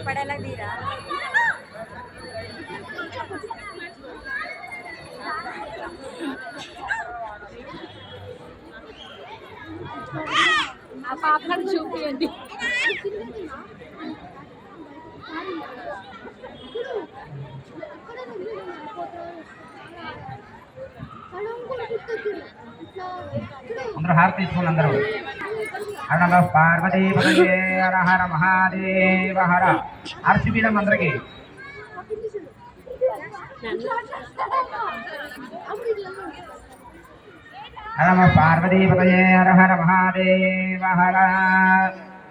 पड़ेला दीरा आप आपका చూపియండి అందరూ హారతి తీసుకోండి అందరూ హర నమ పార్వతీ పతయే హర హర మహాదేవ హర ఆర్సిబీలం అందరికి హర నమ పార్వతీ పతయే హర హర మహాదేవ హర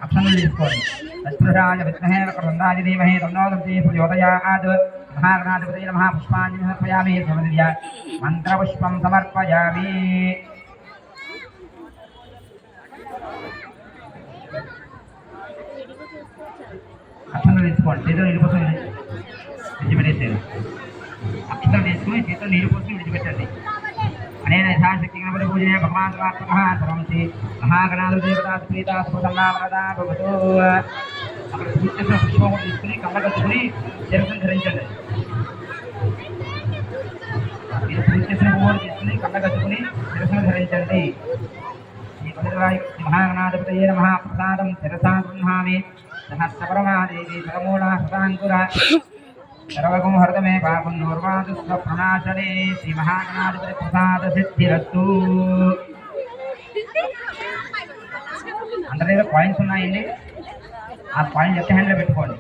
అక్షంతులు తీసుకోండి తత్పురుషాయ విద్మహే వక్రతుండాయ ధీమహి తన్నో దంతి ప్రచోదయాత్ మహాగణాధిపతయే నమః పుష్పాంజలి సమర్పయామి సమర్పయ మంత్రపుష్పం సమర్పయామి అక్షంతలు తీసుకోండి చేతులు నీళ్ళు కోసం విడిచిపెట్టేసారు అక్షంతలు తీసుకుని చేతులు నీళ్ళు కోసం విడిచిపెట్టండి అనేన యథాశక్తి గణపతి పూజనే భగవాన్మాత్మకః సర్వంసి మహాగణాధిపదేవతా ప్రీతా సుసంలామరదా భవతు అక్కడ పూజ చేసిన పుష్పం తీసుకుని కళ్ళగచ్చుకుని శిరస్సును ధరించండి మీరు పూజ చేసిన పువ్వులు తీసుకుని కళ్ళగచ్చుకుని శిరస్సును ధరించండి శ్రీ మహాగణాధిపతయే నమః ప్రసాదం శిరసా గృహామి సహస్రపరమాదేవి సరమూఢ హృతాంకుర సర్వగం హృదమే పాపం నూర్వాదుస్వ ప్రణాశనే శ్రీ మహాగణాధిపతి ప్రసాద సిద్ధిరస్తు అందరి దగ్గర కాయిన్స్ ఉన్నాయండి ఆ కాయిన్స్ లెఫ్ట్ హ్యాండ్లో పెట్టుకోండి